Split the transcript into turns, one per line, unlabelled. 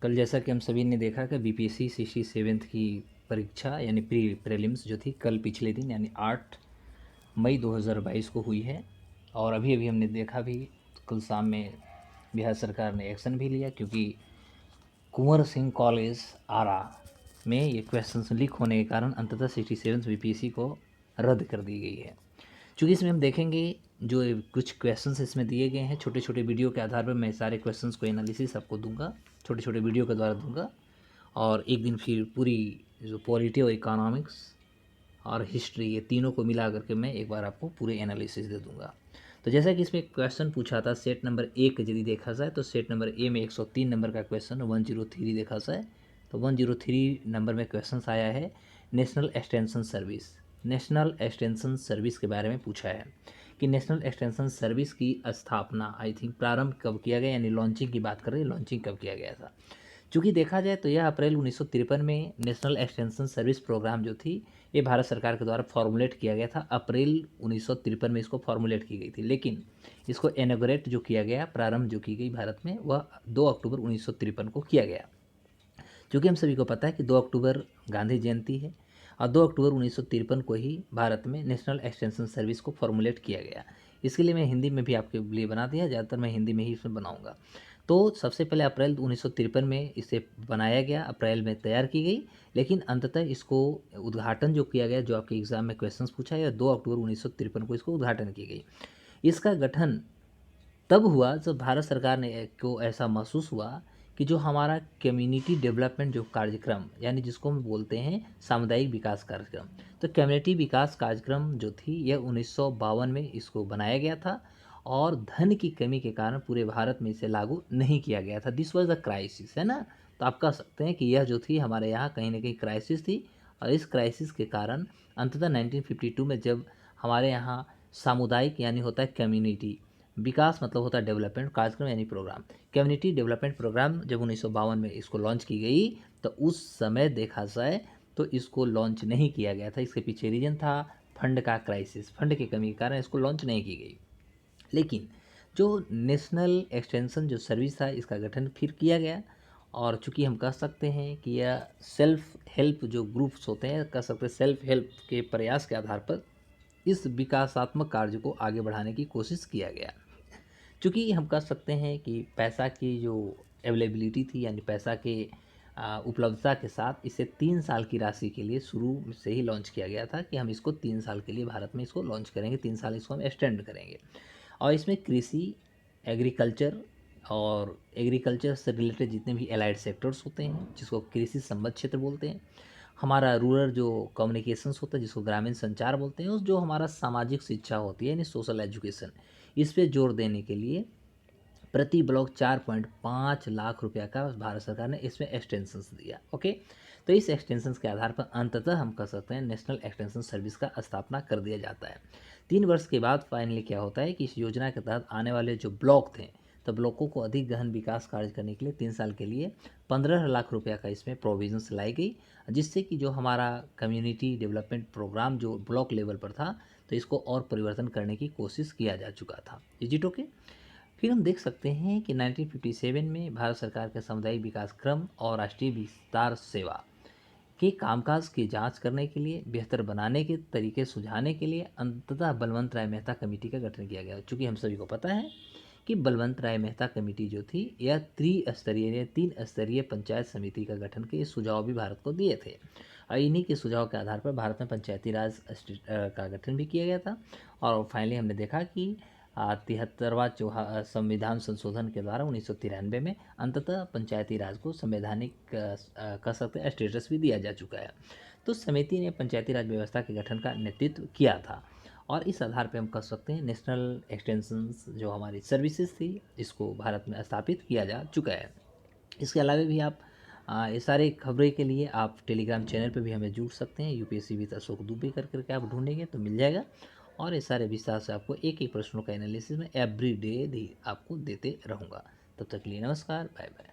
कल जैसा कि हम सभी ने देखा कि बीपीएससी 67th की परीक्षा यानी प्रीलिम्स जो थी कल पिछले दिन यानी 8 मई 2022 को हुई है। और अभी अभी हमने देखा भी कल शाम में बिहार सरकार ने एक्शन भी लिया, क्योंकि कुंवर सिंह कॉलेज आरा में ये क्वेश्चंस लीक होने के कारण अंततः 67 बीपीएससी को रद्द कर दी गई है। चूँकि इसमें हम देखेंगे जो कुछ क्वेश्चंस इसमें दिए गए हैं, छोटे छोटे वीडियो के आधार पर मैं सारे क्वेश्चंस को एनालिसिस आपको दूंगा, छोटे छोटे वीडियो के द्वारा दूंगा। और एक दिन फिर पूरी जो पॉलिटी और इकोनॉमिक्स और हिस्ट्री ये तीनों को मिला करके मैं एक बार आपको पूरे एनालिसिस दे दूंगा। तो जैसा कि इसमें क्वेश्चन पूछा था सेट नंबर ए के यदि देखा जाए तो सेट नंबर ए में 103 नंबर का क्वेश्चन 103 देखा जाए तो 103 नंबर में क्वेश्चन आया है national extension service. National extension service के बारे में पूछा है कि नेशनल एक्सटेंशन सर्विस की स्थापना आई थिंक प्रारंभ कब किया गया, यानी लॉन्चिंग की बात कर रहे हैं, लॉन्चिंग कब किया गया था। चूँकि देखा जाए तो यह अप्रैल 1953 में नेशनल एक्सटेंशन सर्विस प्रोग्राम जो थी ये भारत सरकार के द्वारा फॉर्मुलेट किया गया था। अप्रैल 1953 में इसको फॉर्मुलेट की गई थी, लेकिन इसको इनॉग्रेट जो किया गया, प्रारंभ जो की गई भारत में, वह 2 अक्टूबर 1953 को किया गया। क्योंकि हम सभी को पता है कि 2 अक्टूबर गांधी जयंती है और 2 अक्टूबर 1953 को ही भारत में नेशनल एक्सटेंशन सर्विस को फॉर्मुलेट किया गया। इसके लिए मैं हिंदी में भी आपके लिए बना दिया, ज़्यादातर मैं हिंदी में ही इसमें बनाऊंगा। तो सबसे पहले अप्रैल 1953 में इसे बनाया गया, अप्रैल में तैयार की गई, लेकिन अंततः इसको उद्घाटन जो किया गया, जो आपके एग्जाम में क्वेश्चन पूछा है, 2 अक्टूबर 1953 को इसको उद्घाटन की गई। इसका गठन तब हुआ जब भारत सरकार ने को ऐसा महसूस हुआ कि जो हमारा कम्युनिटी डेवलपमेंट जो कार्यक्रम, यानी जिसको हम बोलते हैं सामुदायिक विकास कार्यक्रम, तो कम्युनिटी विकास कार्यक्रम जो थी यह 1952 में इसको बनाया गया था और धन की कमी के कारण पूरे भारत में इसे लागू नहीं किया गया था। दिस वाज द क्राइसिस, है ना। तो आप कह सकते हैं कि यह जो थी हमारे यहाँ कहीं ना कहीं क्राइसिस थी, और इस क्राइसिस के कारण अंततः 1952 में जब हमारे यहाँ सामुदायिक यानी होता है कम्युनिटी विकास मतलब होता है डेवलपमेंट कार्यक्रम यानी प्रोग्राम, कम्युनिटी डेवलपमेंट प्रोग्राम जब 1952 में इसको लॉन्च की गई तो उस समय देखा जाए तो इसको लॉन्च नहीं किया गया था। इसके पीछे रीजन था फंड का क्राइसिस, फंड की कमी के कारण इसको लॉन्च नहीं की गई। लेकिन जो नेशनल एक्सटेंशन जो सर्विस था इसका गठन फिर किया गया, और चूंकि हम कह सकते हैं कि यह सेल्फ हेल्प जो ग्रुप्स होते हैं, कह सकते हैं सेल्फ हेल्प के प्रयास के आधार पर इस विकासात्मक कार्य को आगे बढ़ाने की कोशिश किया गया। चूँकि हम कह सकते हैं कि पैसा की जो अवेलेबिलिटी थी, यानी पैसा के उपलब्धता के साथ इसे 3 साल की राशि के लिए शुरू से ही लॉन्च किया गया था कि हम इसको 3 साल के लिए भारत में इसको लॉन्च करेंगे, 3 साल इसको हम एक्सटेंड करेंगे। और इसमें कृषि, एग्रीकल्चर और एग्रीकल्चर से रिलेटेड जितने भी एलाइड सेक्टर्स होते हैं जिसको कृषि संबद्ध क्षेत्र बोलते हैं, हमारा रूरल जो कम्युनिकेशंस होता है जिसको ग्रामीण संचार बोलते हैं, उस जो हमारा सामाजिक शिक्षा होती है यानी सोशल एजुकेशन, इस पे जोर देने के लिए प्रति ब्लॉक 4.5 लाख रुपया का भारत सरकार ने इसमें एक्सटेंशंस दिया। ओके, तो इस एक्सटेंशंस के आधार पर अंततः हम कह सकते हैं नेशनल एक्सटेंशन सर्विस का स्थापना कर दिया जाता है। 3 वर्ष के बाद फाइनली क्या होता है कि इस योजना के तहत आने वाले जो ब्लॉक थे, तो ब्लॉकों को अधिक गहन विकास कार्य करने के लिए 3 साल के लिए 15 लाख रुपया का इसमें प्रोविजंस लाई गई, जिससे कि जो हमारा कम्युनिटी डेवलपमेंट प्रोग्राम जो ब्लॉक लेवल पर था तो इसको और परिवर्तन करने की कोशिश किया जा चुका था। Is it okay. फिर हम देख सकते हैं कि 1957 में भारत सरकार के सामुदायिक विकास क्रम और राष्ट्रीय विस्तार सेवा के कामकाज की जांच करने के लिए, बेहतर बनाने के तरीके सुझाने के लिए अंततः बलवंत राय मेहता कमेटी का गठन किया गया। चूँकि हम सभी को पता है कि बलवंत राय मेहता कमेटी जो थी यह त्रिस्तरीय 3 स्तरीय पंचायत समिति का गठन के सुझाव भी भारत को दिए थे, और इन्हीं के सुझाव के आधार पर भारत में पंचायती राज का गठन भी किया गया था। और फाइनली हमने देखा कि 73वां संविधान संशोधन के द्वारा 1993 में अंततः पंचायती राज को संवैधानिक कह सकते हैं स्टेटस भी दिया जा चुका है। तो समिति ने पंचायती राज व्यवस्था के गठन का नेतृत्व किया था, और इस आधार पे हम कह सकते हैं नेशनल एक्सटेंशंस जो हमारी सर्विसेज थी इसको भारत में स्थापित किया जा चुका है। इसके अलावा भी आप ये सारे खबरें के लिए आप टेलीग्राम चैनल पे भी हमें जुड़ सकते हैं, यूपीएससी विद अशोक दुबे कर करके आप ढूंढेंगे तो मिल जाएगा, और ये सारे विस्तार से आपको एक एक प्रश्नों का एनालिसिस में एवरी डे आपको देते रहूँगा। तब तक के लिए नमस्कार, बाय बाय।